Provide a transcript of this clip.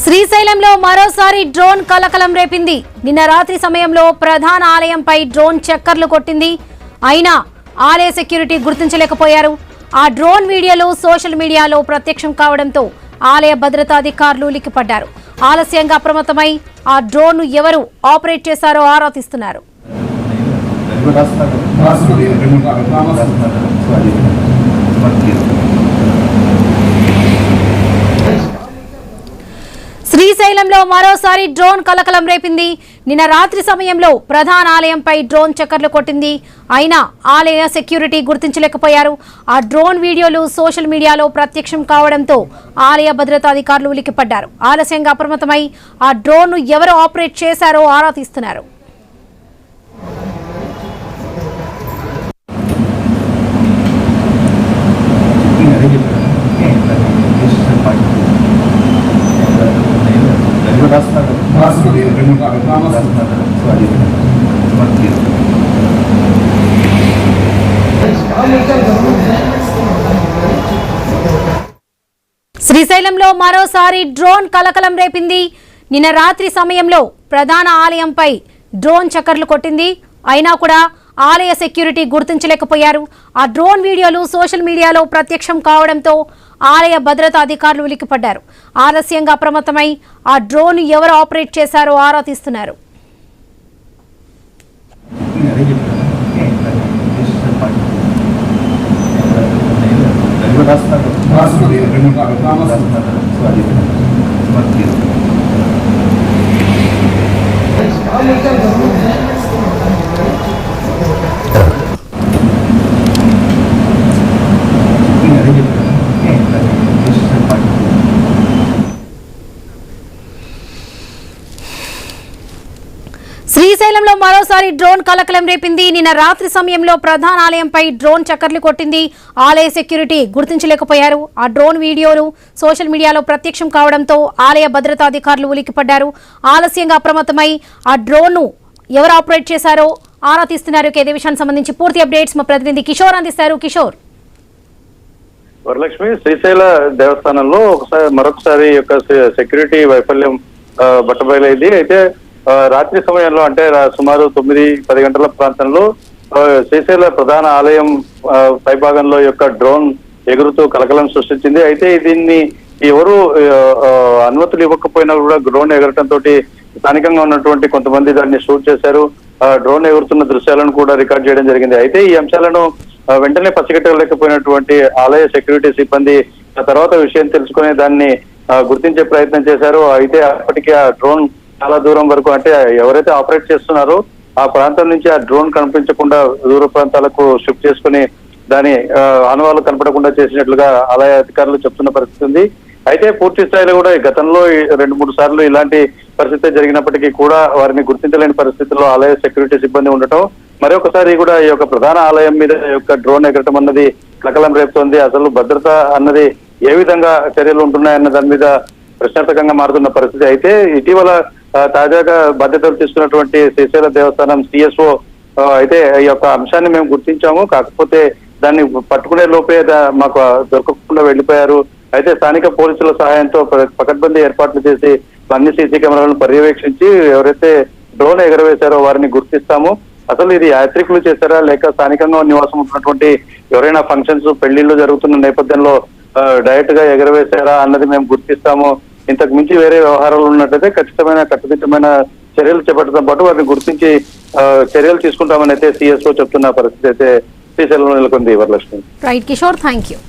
శ్రీశైలంలో మరోసారి డ్రోన్ కలకలం రేపింది. నిన్న రాత్రి సమయంలో ప్రధాన ఆలయంపై డ్రోన్ చక్కర్లు కొట్టింది. అయినా ఆలయ సెక్యూరిటీ గుర్తించలేకపోయారు. ఆ డ్రోన్ వీడియోలు సోషల్ మీడియాలో ప్రత్యక్షం కావడంతో ఆలయ భద్రతా అధికారులు ఉలిక్కిపడ్డారు. ఆలస్యంగా అప్రమత్తమై ఆ డ్రోన్ ఎవరు ఆపరేట్ చేశారో ఆరా తీస్తున్నారు. శ్రీశైలంలో మరోసారి డ్రోన్ కలకలం రేపింది. నిన్న రాత్రి సమయంలో ప్రధాన ఆలయంపై డ్రోన్ చక్కర్లు కొట్టింది. అయినా ఆలయ సెక్యూరిటీ గుర్తించలేకపోయారు. ఆ డ్రోన్ వీడియోలు సోషల్ మీడియాలో ప్రత్యక్షం కావడంతో ఆలయ భద్రతా అధికారులు ఉలిక్కిపడ్డారు. ఆలస్యంగా అప్రమత్తమై ఆ డ్రోన్ ఎవరు ఆపరేట్ చేశారో ఆరా తీస్తున్నారు. శ్రీశైలంలో మరోసారి డ్రోన్ కలకలం రేపింది. నిన్న రాత్రి సమయంలో ప్రధాన ఆలయంపై డ్రోన్ చక్కర్లు కొట్టింది. అయినా కూడా ఆలయ సెక్యూరిటీ గుర్తించలేకపోయారు. ఆ డ్రోన్ వీడియోలు సోషల్ మీడియాలో ప్రత్యక్షం కావడంతో ఆలయ భద్రతా అధికారులు ఉలిక్కిపడ్డారు. ఆలస్యంగా అప్రమత్తమై ఆ డ్రోన్ ఎవరు ఆపరేట్ చేశారో ఆరా తీస్తున్నారు. శ్రీశైలంలో మరోసారి డ్రోన్ కలకలం రేపింది. నిన్న రాత్రి సమయంలో ప్రధాన ఆలయంపై డ్రోన్ చక్కర్లు కొట్టింది. ఆలయ సెక్యూరిటీ గుర్తించలేకపోయారు. ఆ డ్రోన్ వీడియోలు సోషల్ మీడియాలో ప్రత్యక్షం కావడంతో ఆలయ భద్రతా అధికారులు ఉలిక్కిపడ్డారు. ఆలస్యంగా అప్రమత్తమై ఆ డ్రోన్ ఎవరు ఆపరేట్ చేశారో ఆరా తీస్తున్నారు. ఇదే విషయానికి సంబంధించి పూర్తి అప్డేట్స్ మా ప్రతినిధి కిషోర్ అందిస్తారు. కిషోర్. వరలక్ష్మి, శ్రీశైల దేవస్థానంలో మరొకసారి యొక్క సెక్యూరిటీ వైఫల్యం బట్టబయలైంది. అయితే రాత్రి సమయంలో అంటే సుమారు 9-10 గంటల ప్రాంతంలో శ్రీశైల ప్రధాన ఆలయం పైభాగంలో యొక్క డ్రోన్ ఎగురుతూ కలకలం సృష్టించింది. అయితే దీన్ని ఎవరు అనుమతులు ఇవ్వకపోయినా కూడా డ్రోన్ ఎగరటంతో స్థానికంగా ఉన్నటువంటి కొంతమంది దాన్ని షూట్ చేశారు. డ్రోన్ ఎగురుతున్న దృశ్యాలను కూడా రికార్డ్ చేయడం జరిగింది. అయితే ఈ అంశాలను వెంటనే పసిగట్టలేకపోయినటువంటి ఆలయ సెక్యూరిటీ సిబ్బంది ఆ తర్వాత విషయం తెలుసుకుని దాన్ని గుర్తించే ప్రయత్నం చేశారు. అయితే అప్పటికే ఆ డ్రోన్ చాలా దూరం వరకు అంటే ఎవరైతే ఆపరేట్ చేస్తున్నారో ఆ ప్రాంతం నుంచి ఆ డ్రోన్ కనిపించకుండా దూర ప్రాంతాలకు షిఫ్ట్ చేసుకుని దాని ఆనవాళ్లు కనపడకుండా చేసినట్లుగా ఆలయ అధికారులు చెప్తున్న పరిస్థితి ఉంది. అయితే పూర్తి స్థాయిలో కూడా గతంలో 2-3 సార్లు ఇలాంటి పరిస్థితి జరిగినప్పటికీ కూడా వారిని గుర్తించలేని పరిస్థితుల్లో ఆలయ సెక్యూరిటీ సిబ్బంది ఉండటం మరొకసారి కూడా ఈ యొక్క ప్రధాన ఆలయం మీద యొక్క డ్రోన్ ఎగరటం అన్నది కలకలం రేపుతోంది. అసలు భద్రత అన్నది ఏ విధంగా చర్యలు ఉంటున్నాయన్న దాని మీద ప్రశ్నార్థకంగా మారుతున్న పరిస్థితి. అయితే ఇటీవల తాజాగా బాధ్యతలు తీసుకున్నటువంటి శ్రీశైల దేవస్థానం సిఎస్ఓ అయితే ఈ యొక్క అంశాన్ని మేము గుర్తించాము, కాకపోతే దాన్ని పట్టుకునే లోపే మాకు దొరకకుండా వెళ్లిపోయారు. అయితే స్థానిక పోలీసుల సహాయంతో పకడ్బందీ ఏర్పాట్లు చేసి అన్ని సీసీ కెమెరాలను పర్యవేక్షించి ఎవరైతే డ్రోన్ ఎగరవేశారో వారిని గుర్తిస్తాము. అసలు ఇది యాత్రికులు చేశారా లేక స్థానికంగా నివాసం ఉన్నటువంటి ఎవరైనా ఫంక్షన్స్ పెళ్లిళ్ళు జరుగుతున్న నేపథ్యంలో డైరెక్ట్ గా ఎగరవేశారా అన్నది మేము గుర్తిస్తాము. ఇంతకు మించి వేరే వ్యవహారాలు ఉన్నట్లయితే ఖచ్చితమైన కట్టుదిట్టమైన చర్యలు చేపట్టడంతో పాటు వారిని గుర్తించి చర్యలు తీసుకుంటామని అయితే సిఎస్ఓ చెప్తున్న పరిస్థితి అయితే శ్రీశైలంలో నెలకొంది. Varalakshmi. Right Kishore, thank you.